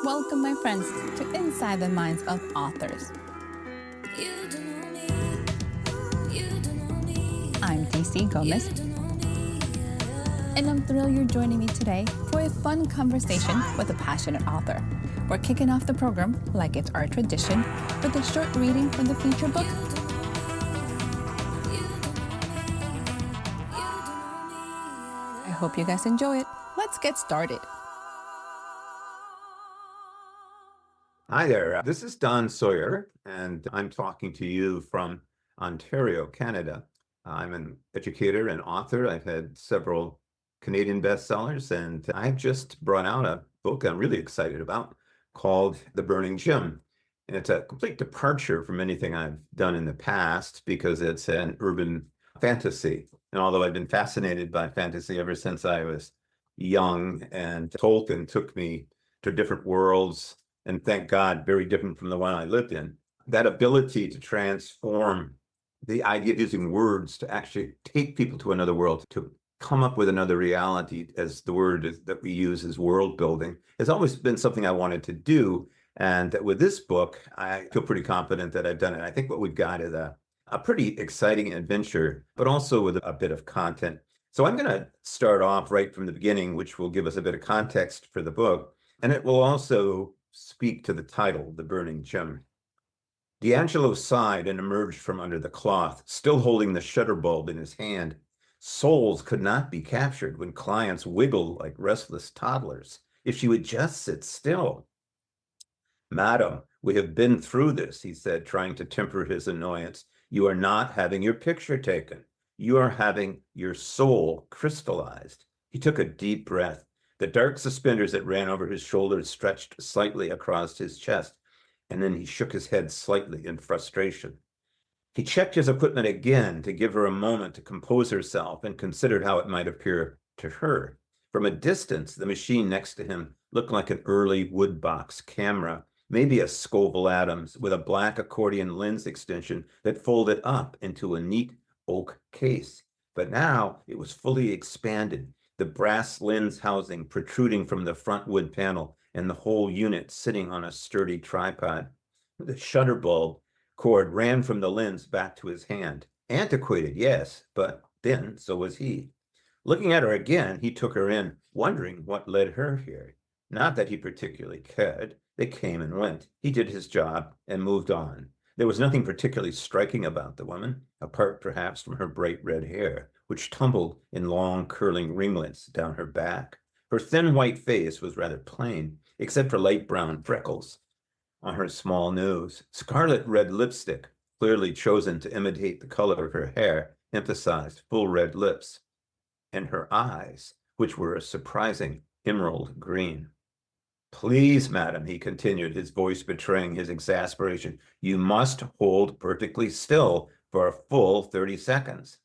Welcome, my friends, to Inside the Minds of Authors. I'm DC Gomez, and I'm thrilled you're joining me today for a fun conversation with a passionate author. We're kicking off the program, like it's our tradition, with a short reading from the feature book. I hope you guys enjoy it. Let's get started. Hi there, this is Don Sawyer, and I'm talking to you from Ontario, Canada. I'm an educator and author. I've had several Canadian bestsellers, and I've just brought out a book I'm really excited about called The Burning Gym. And it's a complete departure from anything I've done in the past because it's an urban fantasy. And although I've been fascinated by fantasy ever since I was young, and Tolkien took me to different worlds, and thank God, very different from the one I lived in. That ability to transform the idea of using words to actually take people to another world, to come up with another reality, as the word that we use is world building, has always been something I wanted to do. And with this book, I feel pretty confident that I've done it. I think what we've got is a pretty exciting adventure, but also with a bit of content. So I'm going to start off right from the beginning, which will give us a bit of context for the book. And it will also speak to the title, The Burning Gym. D'Angelo sighed and emerged from under the cloth, still holding the shutter bulb in his hand. Souls could not be captured when clients wiggle like restless toddlers. If she would just sit still. Madam, we have been through this, he said, trying to temper his annoyance. You are not having your picture taken. You are having your soul crystallized. He took a deep breath. The dark suspenders that ran over his shoulders stretched slightly across his chest, and then he shook his head slightly in frustration. He checked his equipment again to give her a moment to compose herself and considered how it might appear to her. From a distance, the machine next to him looked like an early woodbox camera, maybe a Scoville Adams with a black accordion lens extension that folded up into a neat oak case. But now it was fully expanded, the brass lens housing protruding from the front wood panel, and the whole unit sitting on a sturdy tripod. The shutter bulb cord ran from the lens back to his hand. Antiquated, yes, but then so was he. Looking at her again, he took her in, wondering what led her here. Not that he particularly cared. They came and went. He did his job and moved on. There was nothing particularly striking about the woman, apart perhaps from her bright red hair, which tumbled in long curling ringlets down her back. Her thin white face was rather plain, except for light brown freckles on her small nose. Scarlet red lipstick, clearly chosen to imitate the color of her hair, emphasized full red lips. And her eyes, which were a surprising emerald green. Please, madam, he continued, his voice betraying his exasperation, you must hold perfectly still for a full 30 seconds.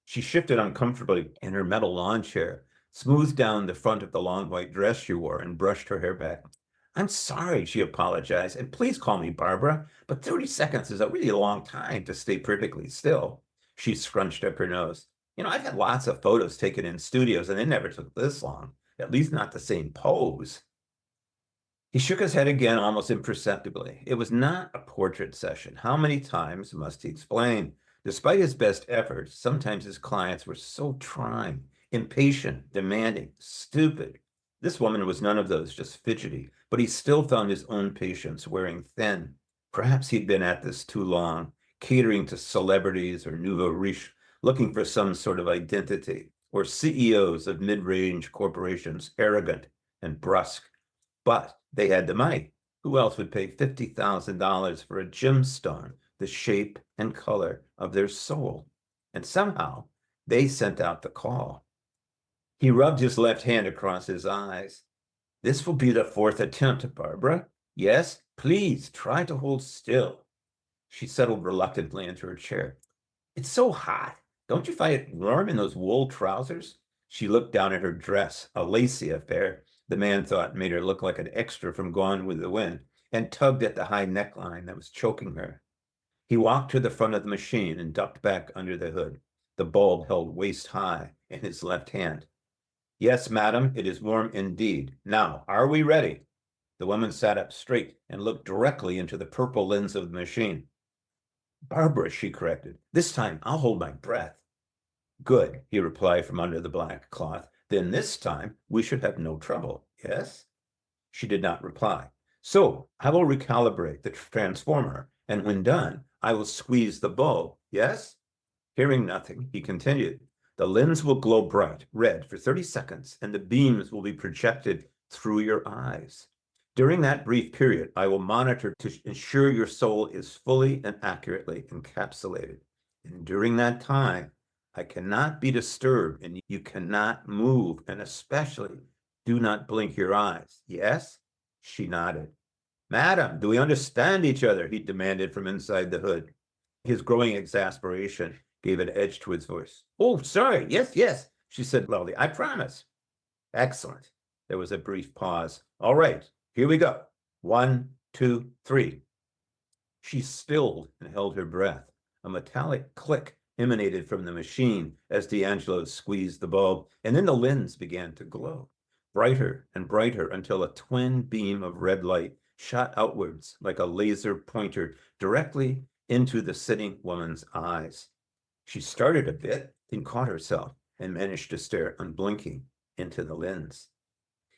She shifted uncomfortably in her metal lawn chair, smoothed down the front of the long white dress she wore, and brushed her hair back. I'm sorry, she apologized, and please call me Barbara, but 30 seconds is a really long time to stay perfectly still. She scrunched up her nose. You know, I've had lots of photos taken in studios, and they never took this long, at least not the same pose. He shook his head again, almost imperceptibly. It was not a portrait session. How many times must he explain? Despite his best efforts, sometimes his clients were so trying, impatient, demanding, stupid. This woman was none of those, just fidgety, but he still found his own patience wearing thin. Perhaps he'd been at this too long, catering to celebrities or nouveau riche, looking for some sort of identity, or CEOs of mid-range corporations, arrogant and brusque. But they had the money. Who else would pay $50,000 for a gemstone, the shape and color of their soul? And somehow they sent out the call. He rubbed his left hand across his eyes. This will be the fourth attempt, Barbara. Yes, please try to hold still. She settled reluctantly into her chair. It's so hot. Don't you find it warm in those wool trousers? She looked down at her dress, a lacy affair, the man thought made her look like an extra from Gone with the Wind, and tugged at the high neckline that was choking her. He walked to the front of the machine and ducked back under the hood, the bulb held waist high in his left hand. Yes, madam, it is warm indeed. Now, are we ready? The woman sat up straight and looked directly into the purple lens of the machine. Barbara, she corrected. This time I'll hold my breath. Good, he replied from under the black cloth. Then this time we should have no trouble, yes? She did not reply. So I will recalibrate the transformer, and when done, I will squeeze the bulb, yes? Hearing nothing, he continued. The lens will glow bright red for 30 seconds, and the beams will be projected through your eyes. During that brief period, I will monitor to ensure your soul is fully and accurately encapsulated. And during that time, I cannot be disturbed, and you cannot move, and especially do not blink your eyes. Yes? She nodded. Madam, do we understand each other? He demanded from inside the hood. His growing exasperation gave an edge to his voice. Oh, sorry. Yes, yes, she said loudly. I promise. Excellent. There was a brief pause. All right, here we go. 1, 2, 3. She stilled and held her breath. A metallic click emanated from the machine as D'Angelo squeezed the bulb, and then the lens began to glow, brighter and brighter until a twin beam of red light shot outwards like a laser pointer directly into the sitting woman's eyes. She started a bit, then caught herself and managed to stare unblinking into the lens.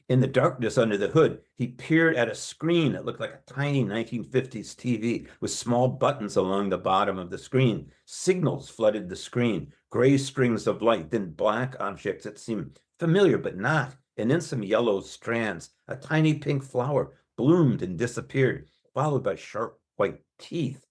In the darkness under the hood, he peered at a screen that looked like a tiny 1950s TV with small buttons along the bottom of the screen. Signals flooded the screen, gray strings of light, then black objects that seemed familiar but not, and then some yellow strands. A tiny pink flower bloomed and disappeared, followed by sharp white teeth.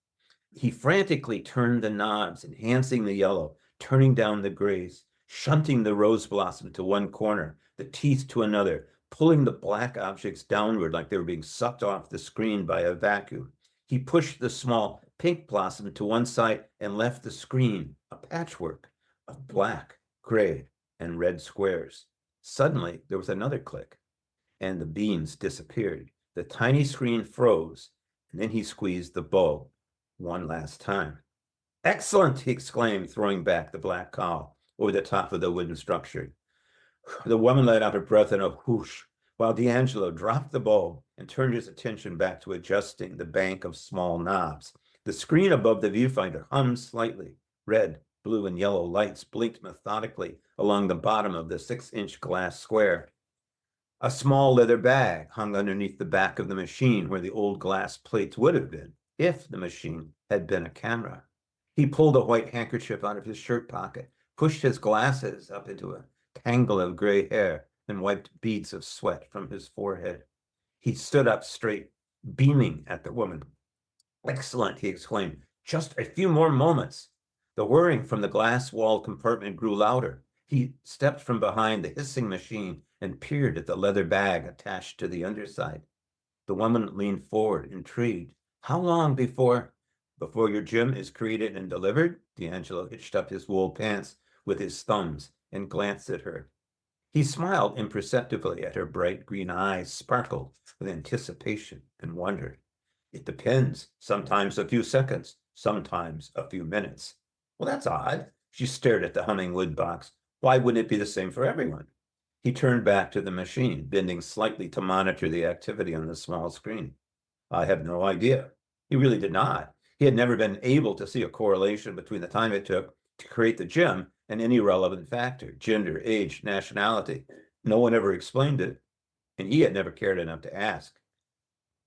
He frantically turned the knobs, enhancing the yellow, turning down the grays, shunting the rose blossom to one corner, the teeth to another, pulling the black objects downward like they were being sucked off the screen by a vacuum. He pushed the small pink blossom to one side and left the screen a patchwork of black, gray, and red squares. Suddenly, there was another click, and the beams disappeared. The tiny screen froze, and then he squeezed the bulb one last time. Excellent, he exclaimed, throwing back the black cowl over the top of the wooden structure. The woman let out a breath in a whoosh, while D'Angelo dropped the bulb and turned his attention back to adjusting the bank of small knobs. The screen above the viewfinder hummed slightly. Red, blue, and yellow lights blinked methodically along the bottom of the 6-inch glass square. A small leather bag hung underneath the back of the machine where the old glass plates would have been, if the machine had been a camera. He pulled a white handkerchief out of his shirt pocket, pushed his glasses up into a tangle of gray hair, and wiped beads of sweat from his forehead. He stood up straight, beaming at the woman. Excellent, he exclaimed. Just a few more moments. The whirring from the glass wall compartment grew louder. He stepped from behind the hissing machine and peered at the leather bag attached to the underside. The woman leaned forward, intrigued. How long before your gym is created and delivered? D'Angelo hitched up his wool pants with his thumbs and glanced at her. He smiled imperceptibly at her bright green eyes sparkled with anticipation and wonder. It depends. Sometimes a few seconds, sometimes a few minutes. Well, that's odd. She stared at the humming wood box. Why wouldn't it be the same for everyone? He turned back to the machine, bending slightly to monitor the activity on the small screen. I have no idea. He really did not. He had never been able to see a correlation between the time it took to create the gym and any relevant factor, gender, age, nationality. No one ever explained it, and he had never cared enough to ask.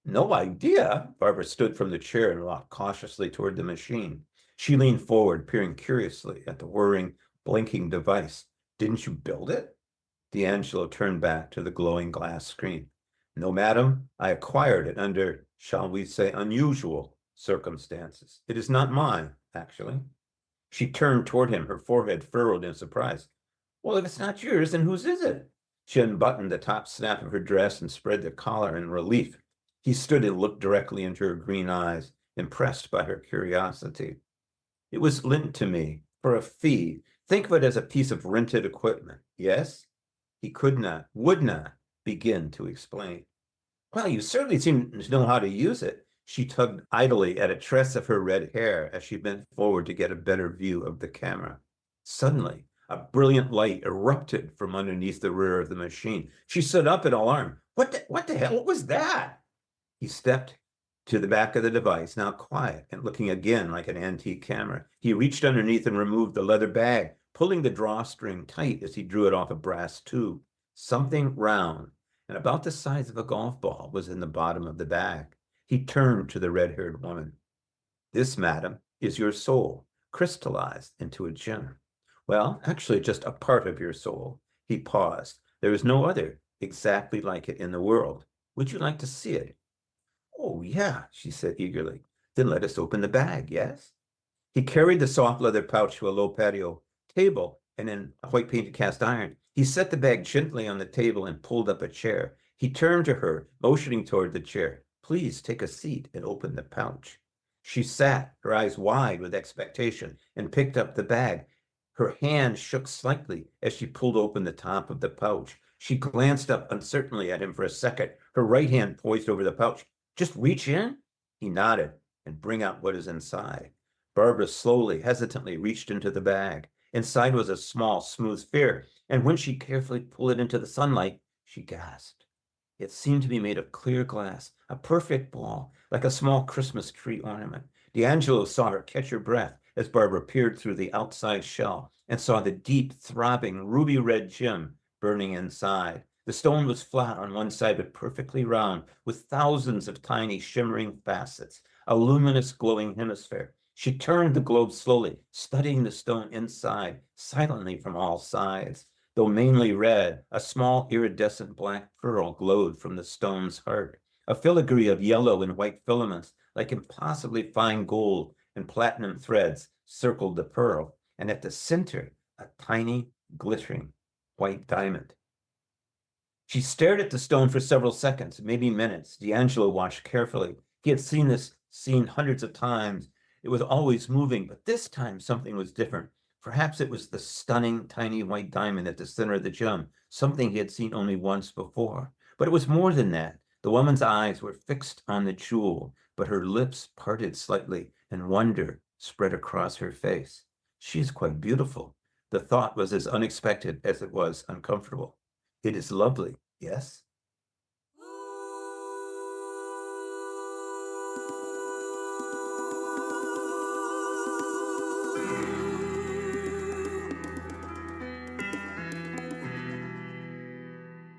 No idea. Barbara stood from the chair and walked cautiously toward the machine. She leaned forward, peering curiously at the whirring, blinking device. Didn't you build it? D'Angelo turned back to the glowing glass screen. No, madam, I acquired it under, shall we say, unusual circumstances. It is not mine, actually. She turned toward him, her forehead furrowed in surprise. Well, if it's not yours, then whose is it? She unbuttoned the top snap of her dress and spread the collar in relief. He stood and looked directly into her green eyes, impressed by her curiosity. It was lent to me for a fee. Think of it as a piece of rented equipment, yes? He could not, would not begin to explain. Well, you certainly seem to know how to use it. She tugged idly at a tress of her red hair as she bent forward to get a better view of the camera. Suddenly, A brilliant light erupted from underneath the rear of the machine. She stood up in alarm. What the hell was that? He stepped to the back of the device, now quiet and looking again like an antique camera. He reached underneath and removed the leather bag, pulling the drawstring tight as he drew it off a brass tube. Something round and about the size of a golf ball was in the bottom of the bag. He turned to the red-haired woman. This, madam, is your soul, crystallized into a gem. Well, actually, just a part of your soul. He paused. There is no other exactly like it in the world. Would you like to see it? Oh, yeah, she said eagerly. Then let us open the bag, yes? He carried the soft leather pouch to a low patio table and in a white painted cast iron. He set the bag gently on the table and pulled up a chair. He turned to her, motioning toward the chair. Please take a seat and open the pouch. She sat, her eyes wide with expectation, and picked up the bag. Her hand shook slightly as she pulled open the top of the pouch. She glanced up uncertainly at him for a second, her right hand poised over the pouch. Just reach in? He nodded. And bring out what is inside. Barbara slowly, hesitantly reached into the bag. Inside was a small, smooth sphere, and when she carefully pulled it into the sunlight, she gasped. It seemed to be made of clear glass, a perfect ball, like a small Christmas tree ornament. D'Angelo saw her catch her breath as Barbara peered through the outside shell and saw the deep, throbbing, ruby-red gem burning inside. The stone was flat on one side, but perfectly round, with thousands of tiny, shimmering facets, a luminous, glowing hemisphere. She turned the globe slowly, studying the stone inside, silently from all sides. Though mainly red, a small, iridescent black pearl glowed from the stone's heart. A filigree of yellow and white filaments, like impossibly fine gold and platinum threads, circled the pearl, and at the center, a tiny, glittering white diamond. She stared at the stone for several seconds, maybe minutes. D'Angelo watched carefully. He had seen this scene hundreds of times. It was always moving, but this time something was different. Perhaps it was the stunning tiny white diamond at the center of the gem, something he had seen only once before. But it was more than that. The woman's eyes were fixed on the jewel, but her lips parted slightly, and wonder spread across her face. She is quite beautiful. The thought was as unexpected as it was uncomfortable. It is lovely, yes?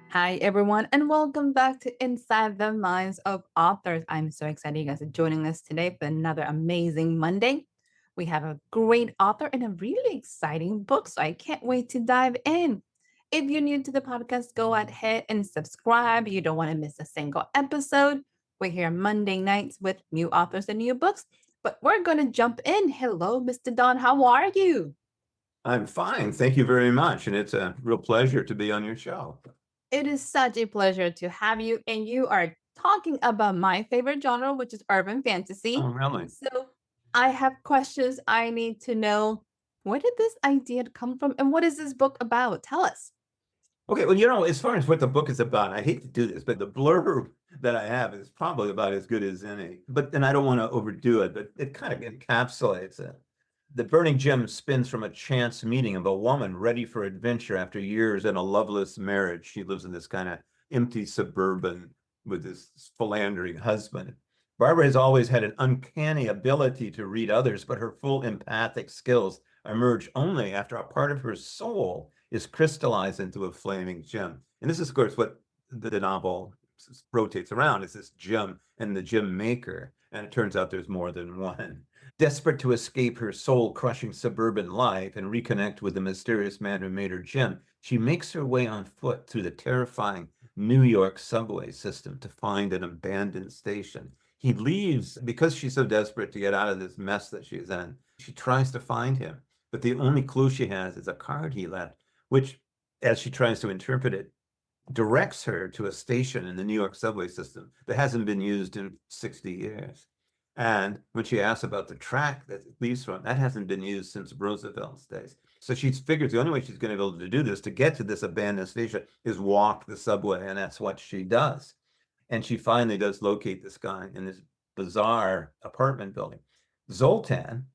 Hi, everyone, and welcome back to Inside the Minds of Authors. I'm so excited you guys are joining us today for another amazing Monday. We have a great author and a really exciting book, so I can't wait to dive in. If you're new to the podcast, go ahead and subscribe. You don't want to miss a single episode. We're here Monday nights with new authors and new books, but we're going to jump in. Hello, Mr. Don. How are you? I'm fine. Thank you very much. And it's a real pleasure to be on your show. It is such a pleasure to have you. And you are talking about my favorite genre, which is urban fantasy. Oh, really? So I have questions I need to know. Where did this idea come from? And what is this book about? Tell us. Okay, well, as far as what the book is about, I hate to do this, but the blurb that I have is probably about as good as any. But then I don't want to overdo it, but it kind of encapsulates it. The burning gem spins from a chance meeting of a woman ready for adventure after years in a loveless marriage. She lives in this kind of empty suburban with this philandering husband. Barbara has always had an uncanny ability to read others, but her full empathic skills emerge only after a part of her soul is crystallized into a flaming gem. And this is, of course, what the novel rotates around, is this gem and the gem maker. And it turns out there's more than one. Desperate to escape her soul-crushing suburban life and reconnect with the mysterious man who made her gem, she makes her way on foot through the terrifying New York subway system to find an abandoned station. He leaves because she's so desperate to get out of this mess that she's in. She tries to find him, but the only clue she has is a card he left, which, as she tries to interpret it, directs her to a station in the New York subway system that hasn't been used in 60 years. And when she asks about the track that it leaves from, that hasn't been used since Roosevelt's days. So she figures the only way she's going to be able to do this, to get to this abandoned station, is walk the subway, and that's what she does. And she finally does locate this guy in this bizarre apartment building. Zoltan,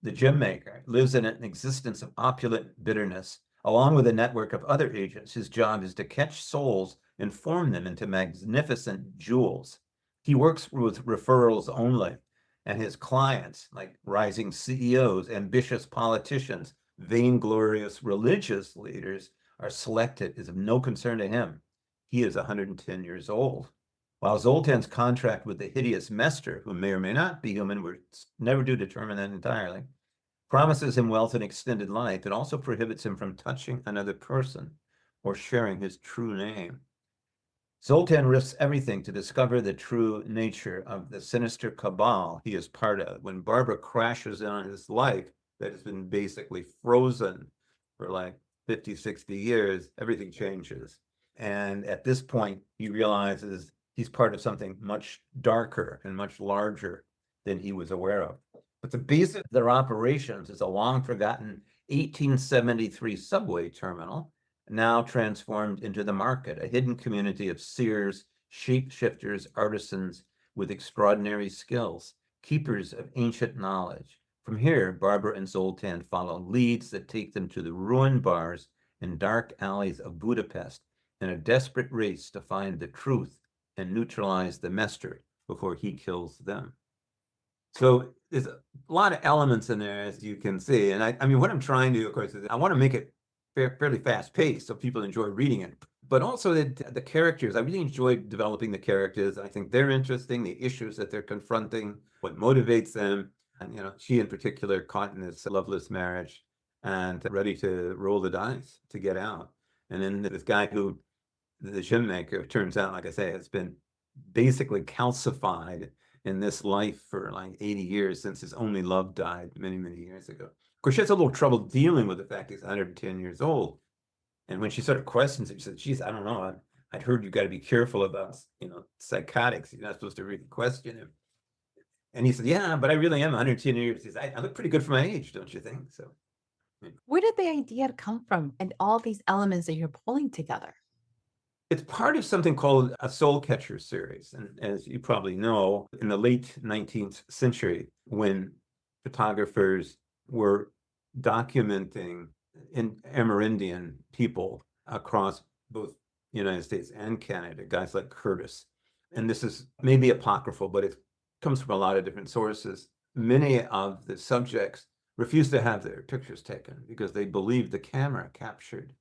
The gym maker lives in an existence of opulent bitterness. Along with a network of other agents, his job is to catch souls and form them into magnificent jewels. He works with referrals only, and his clients, like rising CEOs, ambitious politicians, vainglorious religious leaders, are selected as of no concern to him. He is 110 years old. While Zoltan's contract with the hideous Mester, who may or may not be human, we never do determine that entirely, promises him wealth and extended life, it also prohibits him from touching another person or sharing his true name. Zoltan risks everything to discover the true nature of the sinister cabal he is part of. When Barbara crashes in on his life that has been basically frozen for like 50, 60 years, everything changes. And at this point, he realizes he's part of something much darker and much larger than he was aware of. But the base of their operations is a long forgotten 1873 subway terminal, now transformed into the market, a hidden community of seers, shapeshifters, artisans with extraordinary skills, keepers of ancient knowledge. From here, Barbara and Zoltan follow leads that take them to the ruined bars and dark alleys of Budapest in a desperate race to find the truth and neutralize the Mester before he kills them. So there's a lot of elements in there, as you can see. And I mean, what I'm trying to do, of course, is I want to make it fairly fast paced so people enjoy reading it. But also the characters, I really enjoyed developing the characters. I think they're interesting, the issues that they're confronting, what motivates them. And, she in particular caught in this loveless marriage and ready to roll the dice to get out. And then this guy who, the gym maker, turns out, like I say, has been basically calcified in this life for like 80 years since his only love died many, many years ago. Of course, she has a little trouble dealing with the fact he's 110 years old. And when she sort of questions him, she said, geez, I don't know. I'd heard you got to be careful about, psychotics. You're not supposed to really question him. And he said, yeah, but I really am 110 years. He said, I look pretty good for my age, don't you think? So Where did the idea come from and all these elements that you're pulling together? it's part of something called a soul catcher series. And as you probably know, in the late 19th century, when photographers were documenting in Amerindian people across both the United States and Canada, guys like Curtis. And this is maybe apocryphal, but it comes from a lot of different sources. Many of the subjects refused to have their pictures taken because they believed the camera captured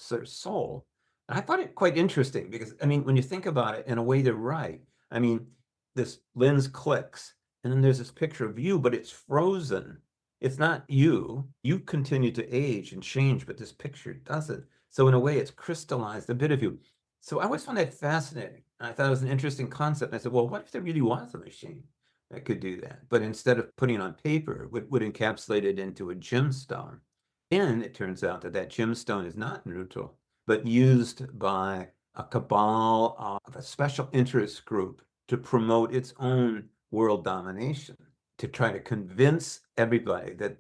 their soul. And I thought it quite interesting because, I mean, when you think about it, in a way, they're right. I mean, this lens clicks, and then there's this picture of you, but it's frozen. It's not you. You continue to age and change, but this picture doesn't. So in a way, it's crystallized a bit of you. So I always found that fascinating. I thought it was an interesting concept. And I said, well, what if there really was a machine that could do that? But instead of putting it on paper, would encapsulate it into a gemstone. And it turns out that that gemstone is not neutral, but used by a cabal of a special interest group to promote its own world domination, to try to convince everybody that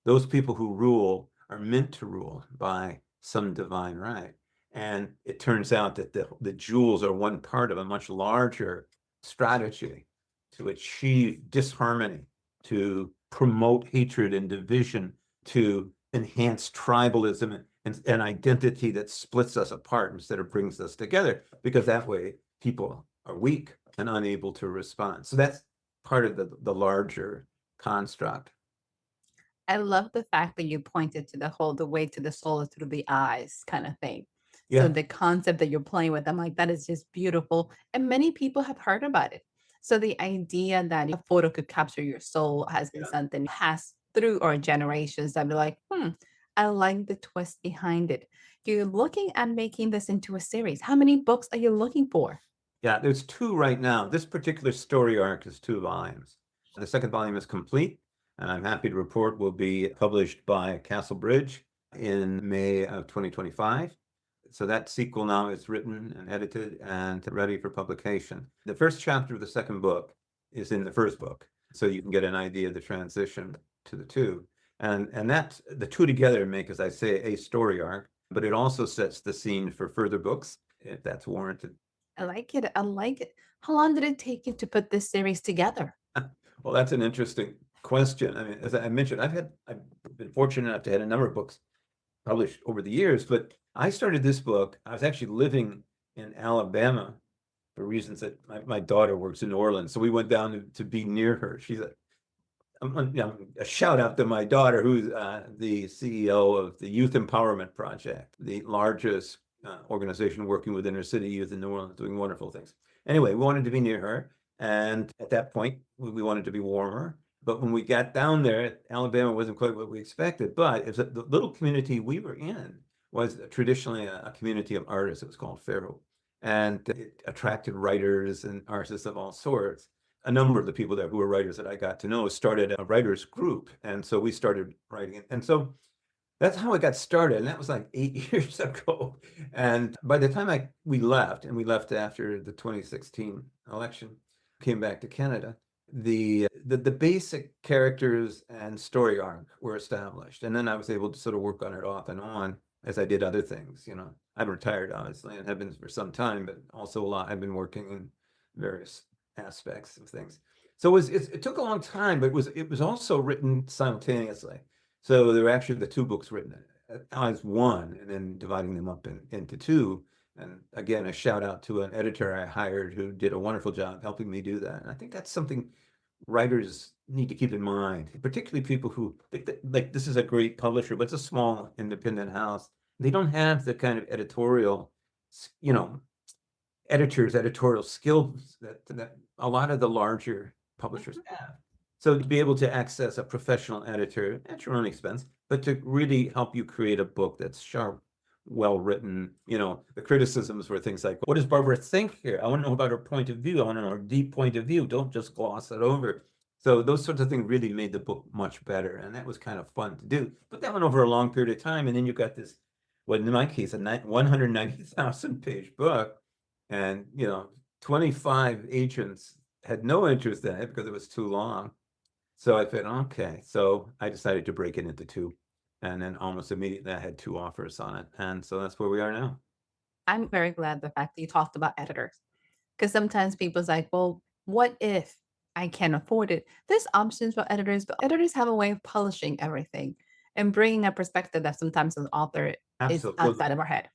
those people who rule are meant to rule by some divine right. And it turns out that the jewels are one part of a much larger strategy to achieve disharmony, to promote hatred and division, to enhance tribalism and an identity that splits us apart instead of brings us together, because that way people are weak and unable to respond. So that's part of the larger construct. I love the fact that you pointed to the way to the soul is through the eyes kind of thing. So Yeah. the concept that you're playing with, I'm like, that is just beautiful. And many people have heard about it. So the idea that a photo could capture your soul has been Yeah. something passed through our generations that be like, I like the twist behind it. You're looking at making this into a series. How many books are you looking for? Yeah, there's two right now. This particular story arc is 2 volumes. The second volume is complete, and I'm happy to report will be published by Castle Bridge in May of 2025. So that sequel now is written and edited and ready for publication. The first chapter of the second book is in the first book, so you can get an idea of the transition to the two. And that the two together make, as I say, a story arc, but it also sets the scene for further books if that's warranted. I like it. I like it. How long did it take you to put this series together? Well, that's an interesting question. I mean, as I mentioned, I've been fortunate enough to have a number of books published over the years, but I started this book. I was actually living in Alabama for reasons that my daughter works in New Orleans. So we went down to be near her. She's a shout out to my daughter, who's the CEO of the Youth Empowerment Project, the largest organization working with inner city youth in New Orleans, doing wonderful things. Anyway, we wanted to be near her. And at that point, we wanted to be warmer. But when we got down there, Alabama wasn't quite what we expected. But it's the little community we were in was traditionally a community of artists. It was called Pharaoh. And it attracted writers and artists of all sorts. A number of the people there who were writers that I got to know started a writers group. And so we started writing. And so that's how it got started. And that was like 8 years ago. And by the time we left, and we left after the 2016 election, came back to Canada, the basic characters and story arc were established. And then I was able to sort of work on it off and on as I did other things. You know, I'm retired, obviously, and have been for some time, but also a lot. I've been working in various aspects of things. So it took a long time, but it was also written simultaneously. So there were actually the two books written as one, and then dividing them up into two. And again, a shout out to an editor I hired who did a wonderful job helping me do that. And I think that's something writers need to keep in mind, particularly people who think that, like, this is a great publisher, but it's a small independent house. They don't have the kind of editorial, editorial skills that a lot of the larger publishers have. So to be able to access a professional editor at your own expense, but to really help you create a book that's sharp, well written. The criticisms were things like, what does Barbara think here? I want to know about her point of view. I want to know her deep point of view. Don't just gloss it over. So those sorts of things really made the book much better. And that was kind of fun to do. But that went over a long period of time. And then you got this, well, in my case, a 190,000 page book. And, 25 agents had no interest in it because it was too long. So I said, okay. So I decided to break it into two. And then almost immediately I had two offers on it. And so that's where we are now. I'm very glad the fact that you talked about editors, because sometimes people's like, well, what if I can't afford it? There's options for editors, but editors have a way of polishing everything and bringing a perspective that sometimes an author is Absolutely. outside of our head.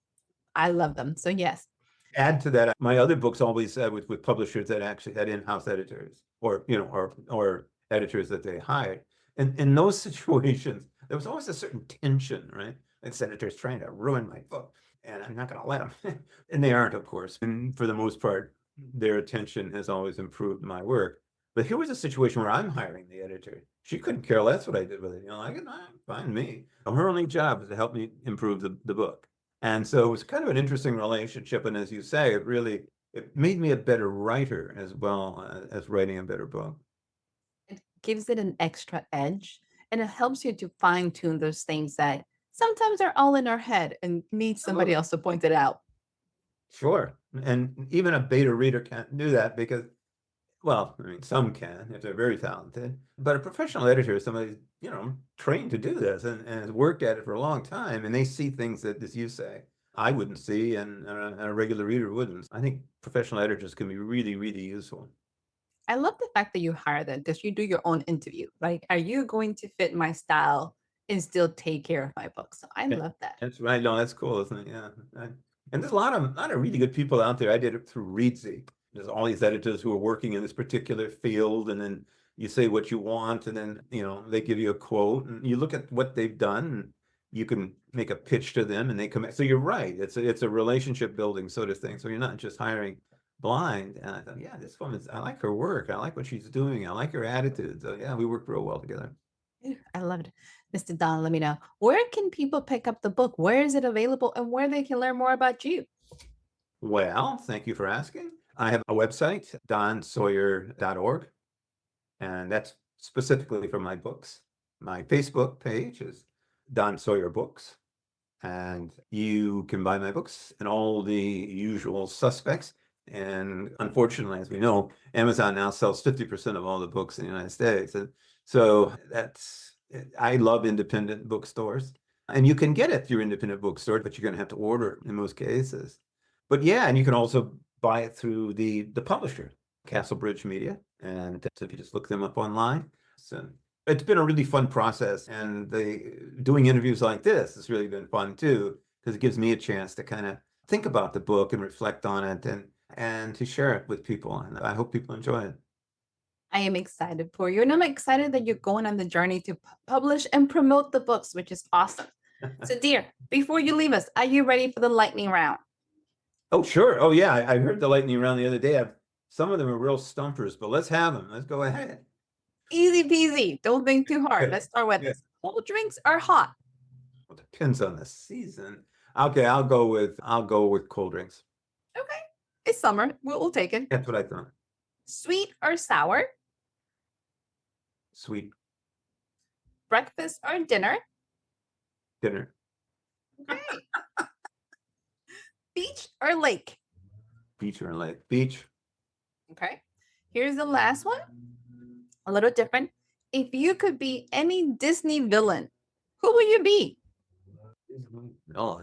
I love them. So yes. Add to that, my other books always said with publishers that actually had in-house editors or editors that they hired. And in those situations, there was always a certain tension, right? This editor's trying to ruin my book, and I'm not going to let them. And they aren't, of course. And for the most part, their attention has always improved my work. But here was a situation where I'm hiring the editor. She couldn't care less what I did with it. Fine me. Her only job was to help me improve the book. And so it was kind of an interesting relationship. And as you say, it made me a better writer as well as writing a better book. It gives it an extra edge, and it helps you to fine tune those things that sometimes are all in our head and need somebody else to point it out. Sure. And even a beta reader can't do that because, well, I mean, some can if they're very talented, but a professional editor is somebody, trained to do this and has worked at it for a long time. And they see things that, as you say, I wouldn't see and a regular reader wouldn't. I think professional editors can be really, really useful. I love the fact that you hire them because you do your own interview. Like, are you going to fit my style and still take care of my book? So I love that. That's right. No, that's cool, isn't it? Yeah. And there's a lot of really good people out there. I did it through Reedsy. There's all these editors who are working in this particular field, and then you say what you want, and then they give you a quote, and you look at what they've done, and you can make a pitch to them, and they come. So you're right. It's a relationship building sort of thing. So you're not just hiring blind. And I thought, yeah, this woman's, I like her work. I like what she's doing. I like her attitude. So yeah, we work real well together. I love it. Mr. Don, let me know, where can people pick up the book? Where is it available and where they can learn more about you? Well, thank you for asking. I have a website, donsawyer.org, and that's specifically for my books. My Facebook page is Don Sawyer Books, and you can buy my books and all the usual suspects. And unfortunately, as we know, Amazon now sells 50% of all the books in the United States. And so I love independent bookstores. And you can get it through independent bookstores, but you're going to have to order it in most cases. But yeah, and you can also buy it through the publisher, Castlebridge Media. And so if you just look them up online, so It's been a really fun process, and doing interviews like this has really been fun too, because it gives me a chance to kind of think about the book and reflect on it and to share it with people. And I hope people enjoy it. I am excited for you. And I'm excited that you're going on the journey to publish and promote the books, which is awesome. So, dear, before you leave us, are you ready for the lightning round? Oh, sure. Oh, yeah. I heard the lightning round the other day. Some of them are real stumpers, but let's have them. Let's go ahead. Easy peasy. Don't think too hard. Let's start with this. Cold drinks are hot. Well, depends on the season. Okay, I'll go with cold drinks. Okay. It's summer. We'll take it. That's what I thought. Sweet or sour? Sweet Breakfast or dinner? dinner. Okay. Beach or lake? Beach or lake? Beach. Okay. Here's the last one. A little different. If you could be any Disney villain, who will you be? Oh,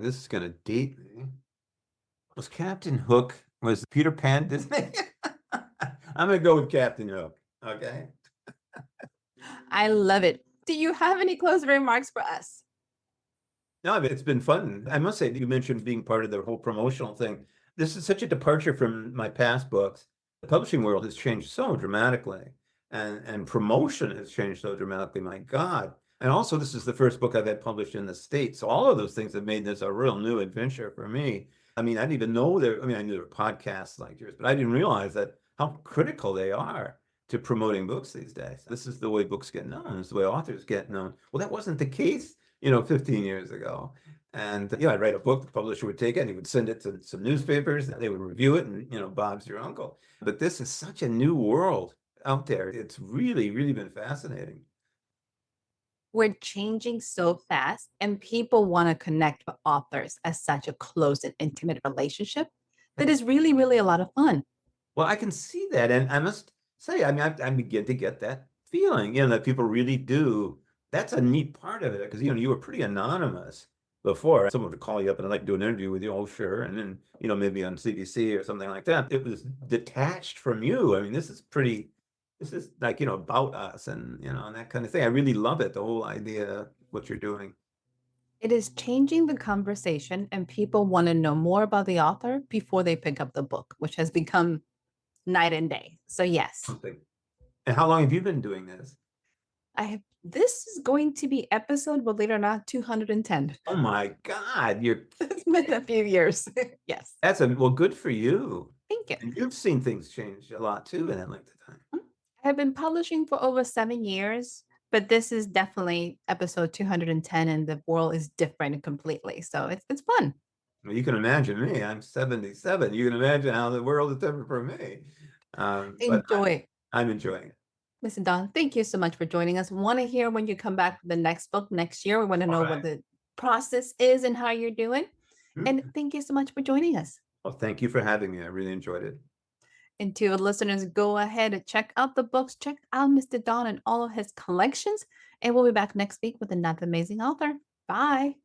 this is gonna date me. Was Captain Hook? Was Peter Pan Disney? I'm gonna go with Captain Hook. Okay. I love it. Do you have any closing remarks for us? No, it's been fun. I must say, you mentioned being part of the whole promotional thing. This is such a departure from my past books. The publishing world has changed so dramatically, and promotion has changed so dramatically. My God. And also, this is the first book I've had published in the States. So all of those things have made this a real new adventure for me. I mean, I didn't even know I knew there were podcasts like yours, but I didn't realize that how critical they are to promoting books these days. This is the way books get known. It's the way authors get known. Well, that wasn't the case, 15 years ago. And I'd write a book, the publisher would take it, and he would send it to some newspapers, and they would review it, and Bob's your uncle. But this is such a new world out there. It's really, really been fascinating. We're changing so fast, and people want to connect with authors as such a close and intimate relationship that is really, really a lot of fun. Well, I can see that, and I must say, I mean, I begin to get that feeling, that people really do. That's a neat part of it, because you were pretty anonymous before. Someone would call you up and I'd like to do an interview with you. Oh, sure, and then maybe on CBC or something like that. It was detached from you. I mean, this is like about us, and and that kind of thing. I really love it. The whole idea, what you're doing. It is changing the conversation, and people want to know more about the author before they pick up the book, which has become night and day. So yes, Something. And how long have you been doing this? this is going to be episode, believe it or not, 210. Oh my God, It's been a few years. Yes. well, good for you. Thank you. And you've seen things change a lot too in that length of time. I've been publishing for over 7 years, but this is definitely episode 210, and the world is different completely. So it's fun. Well, you can imagine me. I'm 77. You can imagine how the world is different for me. But Enjoy. I'm enjoying it. Listen, Don, thank you so much for joining us. Want to hear when you come back for the next book next year. We want to know what the process is and how you're doing. And thank you so much for joining us. Well, thank you for having me. I really enjoyed it. And to our listeners, go ahead and check out the books. Check out Mr. Don and all of his collections. And we'll be back next week with another amazing author. Bye.